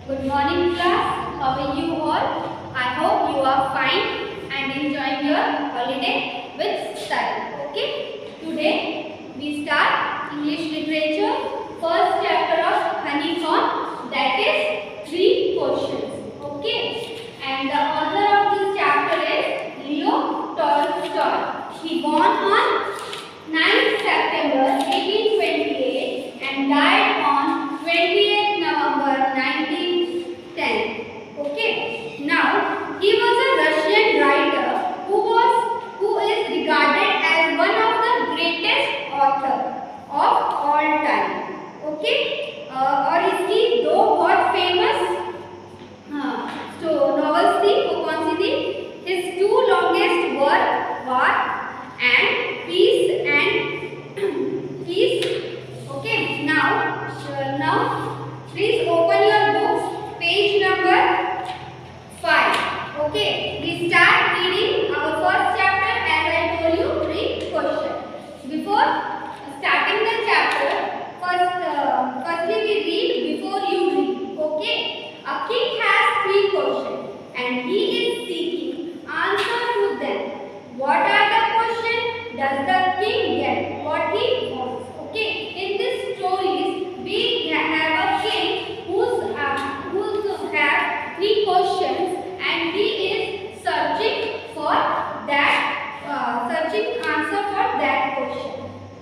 Good morning class. How are you all? I hope you are fine and enjoying your holiday with study. Okay? Today we start English literature first chapter of Honeycomb, that is 3 questions. Okay? And the author of this chapter is Leo Tolstoy. He born on 9th September 1828 and died on 28th November 1910. Okay. Now he was a Russian writer who is regarded as one of the greatest author of all time. Okay. और इसकी दो बहुत famous तो novels थी, वो कौन सी थी? His two longest work War and Peace. Okay. Now please open your books, page number 5. Okay. We start reading our first chapter as I told you 3 questions. Before starting the chapter, firstly we read before you read. Okay. A king has 3 questions and he is seeking answer to them. What are the questions? Does the king get what he wants? Okay. In this stories we have a king who's have 3 questions and he is searching for that searching answer for that question.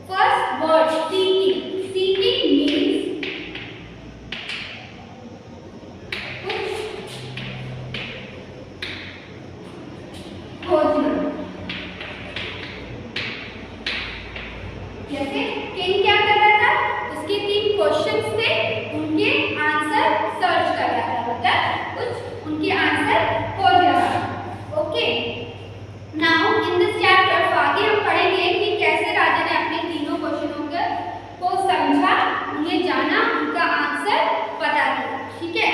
First word, seeking. Seeking means खोजना. जैसे king क्या कर रहा था? उसके 3 questions थे, उनके answer search कर रहा था, मतलब कुछ उनके आंसर खोज रहा था. Okay. Now in this chapter आगे हम पढ़ेंगे कि कैसे राजा ने अपने तीनों क्वेश्चनों को समझा, उन्हें जाना, उनका आंसर पता किया. ठीक है.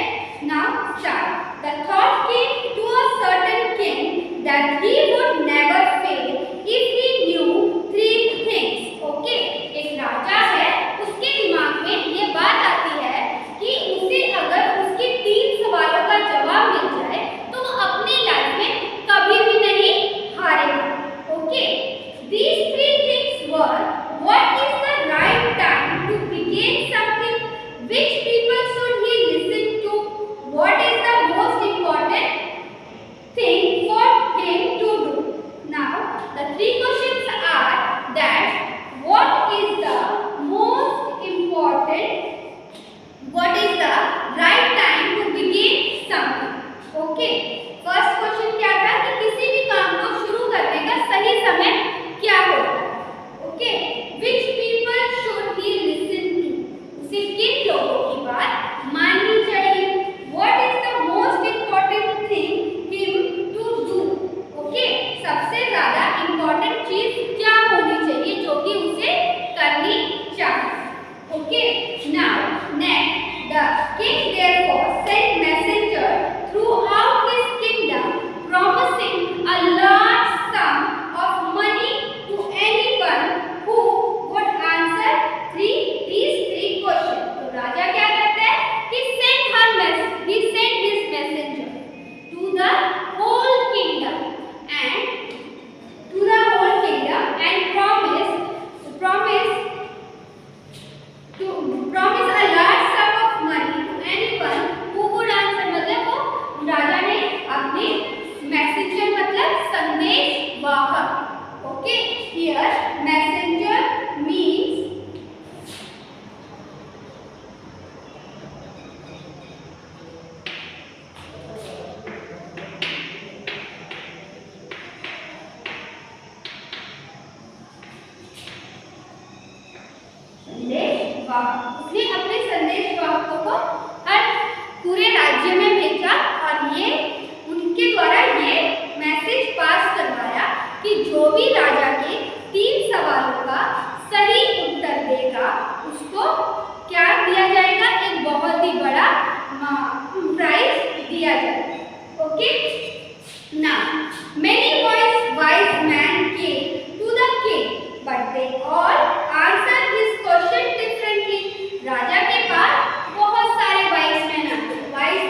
Now start. The thought came to a certain king that he would never fail if he knew 3 things. Okay. एक राजा है, उसके दिमाग में ये बात आती है कि उसे अगर उसके 3 सवालों का जवाब मिल जाए तो वो अपनी लाइफ में कभी भी नहीं हारेगा. Okay. These 3 things were: what is the right time to begin something? Which people should he listen to? What is the most important thing for him to do? Now, the 3 questions are that what is the most important, what is the right time to begin something? Okay. First question क्या था कि किसी भी काम को शुरू करने का सही समय क्या होगा? Okay. Which people should he listen to? उसे किन लोगों की बात माननी चाहिए? What is the most important thing him to do? Okay. सबसे ज़्यादा important चीज क्या होनी चाहिए जो कि उसे करनी चाहिए? Okay. Now next, the king therefore sent messenger throughout his kingdom promising a large sum of money to anyone who would answer these 3 questions. तो राजा क्या करता है? He sent his messenger to the whole kingdom and promise a large sum of money to anyone who would answer. मतलब वो राजा ने अपने messenger मतलब संदेश वाहक. Okay. Here messenger means उसने अपने संदेश वाहकों को हर पूरे राज्य में भेजा और ये उनके द्वारा ये मैसेज पास करवाया कि जो भी राजा के 3 सवालों का सही उत्तर देगा उसको क्या दिया जाएगा? एक बहुत ही बड़ा प्राइज दिया जाएगा. Okay. Now many wise men came to the king, but they all answered his question differently. राजा के पास बहुत सारे वाइज मैन आते. वाइज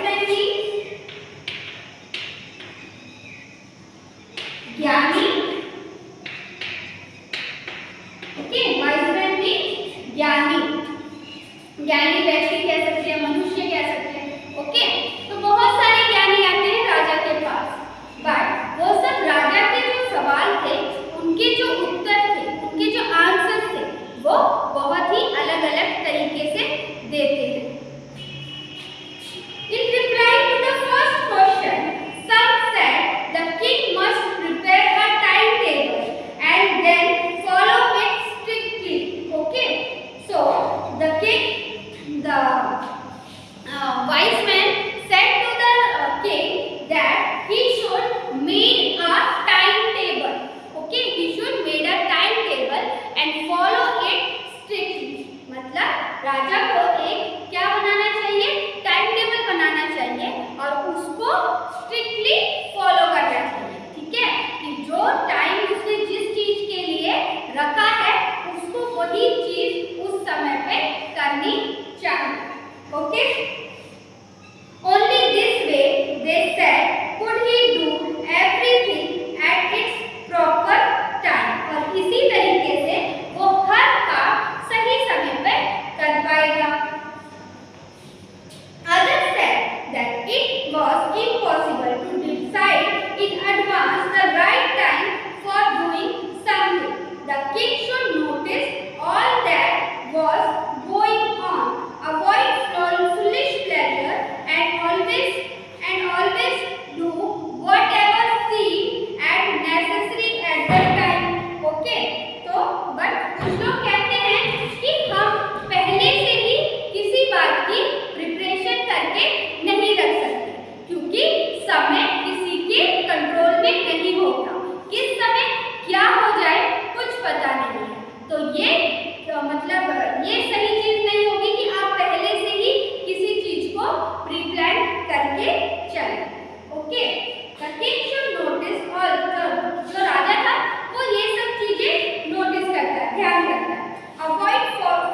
स्ट्रिक्टली फॉलो करना चाहिए, ठीक है, कि जो टाइम उसने जिस चीज के लिए रखा है उसको वही चीज उस समय पे करनी चाहिए। Okay, only this way they said could he do everything at its proper time, और इसी तरीके से वो हर काम सही समय पे कर पाएगा। Others said that it was impossible to decide in advance the right time for doing something. The king should notice all that was going on, avoid foolish pleasure, and always do whatever seemed and necessary at the time. Okay, तो but कुछ लोग कहते हैं कि हम पहले से ही किसी बात की प्रिपरेशन करके नहीं रख सकते, क्योंकि समय किसी के कंट्रोल में नहीं होता, किस समय क्या हो जाए कुछ पता नहीं है। तो ये मतलब ये सही चीज नहीं होगी कि आप पहले से ही किसी चीज को प्री प्लान करके चलें। Okay, the king should notice all, जो राजा था वो ये सब चीजें नोटिस करता है, ध्यान रखता है। Avoid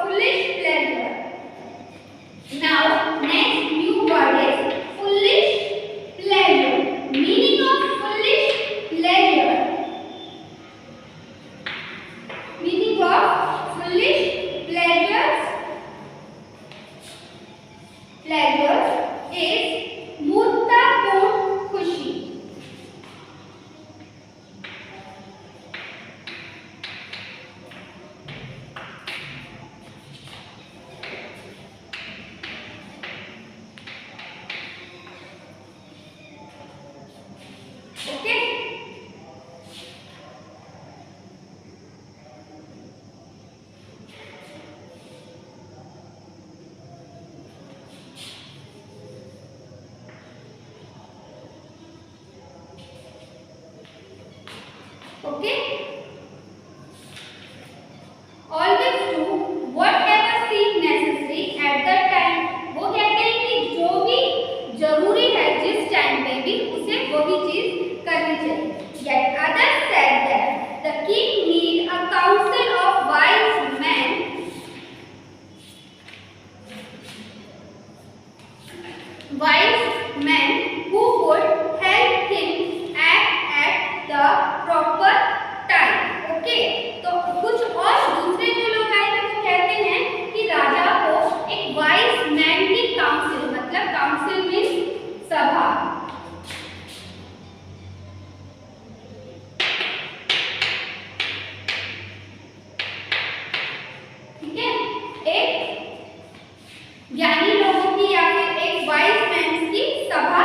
foolish pleasure. Now next new word is foolish pleasure. Meaning of foolish pleasure, meaning of foolish pleasures is मूर्खतापूर्ण खुशी। Okay, okay, always do whatever seems necessary at the time। वो कहते हैं कि जो भी जरूरी है जिस टाइम पे भी उसे वही चीज करनी चाहिए। Yet others said that the king need a council of wise men who would help him act at the proper time। Okay, तो कुछ और दूसरे जो लोग आए थे वो कहते हैं कि राजा को एक वाइज मैन की काउंसिल, मतलब काउंसिल मीन्स सभा, ठीक है, एक ज्ञानी लोगों की या फिर एक वाइज मैन की सभा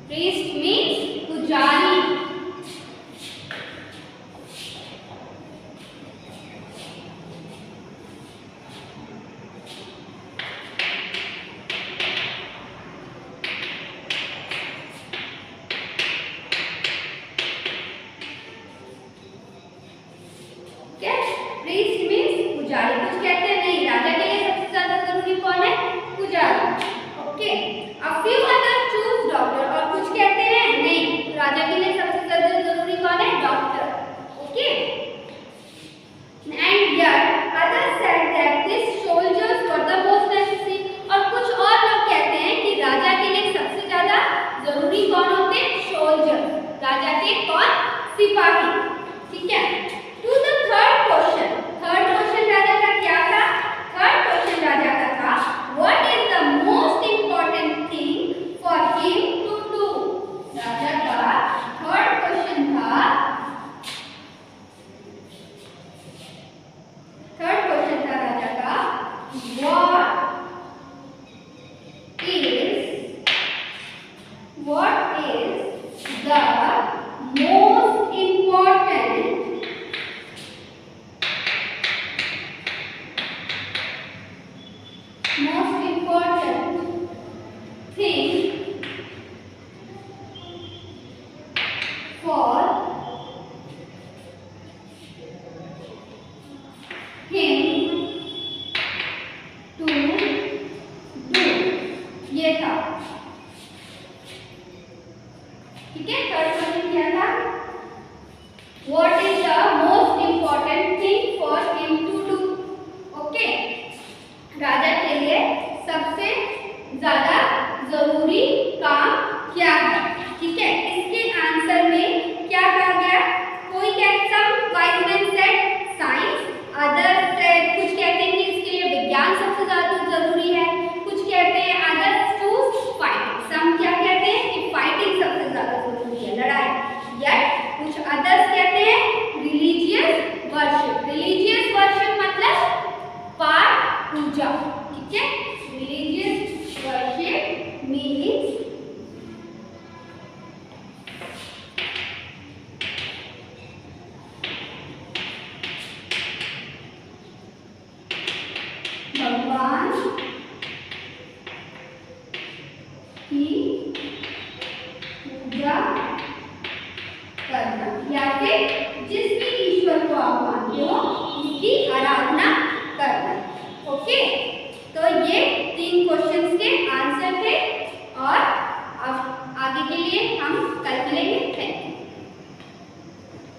प्रीस्ट मीन्स पुजारी। प्रीस्ट मीन्स पुजारी। कुछ कहते हैं नहीं, राजा के लिए सबसे ज्यादा जरूरी कौन है? पुजारी। Okay, a few other choose doctor, और कुछ कहते हैं नहीं, राजा के लिए सबसे ज्यादा जरूरी कौन है? Doctor. Okay, and yet others said that this soldiers were the most necessary, और कुछ और लोग कहते हैं कि राजा के लिए सबसे ज्यादा जरूरी कौन होते हैं? सोल्जर। राजा के कौन? सिपाही। ठीक है, to the third question. Third question राजा का क्या था? थर्ड क्वेश्चन राजा का था, what is the most important thing for him to do. राजा का थर्ड क्वेश्चन था, थर्ड क्वेश्चन था राजा का, what is the most important thing for him to do, ये था। ठीक है, थर्ड क्वेश्चन क्या था? What is the most important thing for him to do? Okay, राजा के लिए सबसे ज्यादा जरूरी काम क्या है? ठीक है, इसके आंसर में क्या कहा गया? कोई कहता wise man said science, other said, कुछ कहते हैं कि इसके लिए विज्ञान सबसे ज्यादा जरूरी है, कुछ कहते हैं अदर्स चूज फाइटिंग, सम क्या कहते हैं कि फाइटिंग सबसे ज्यादा जरूरी है, लड़ाई, यट कुछ अदर्स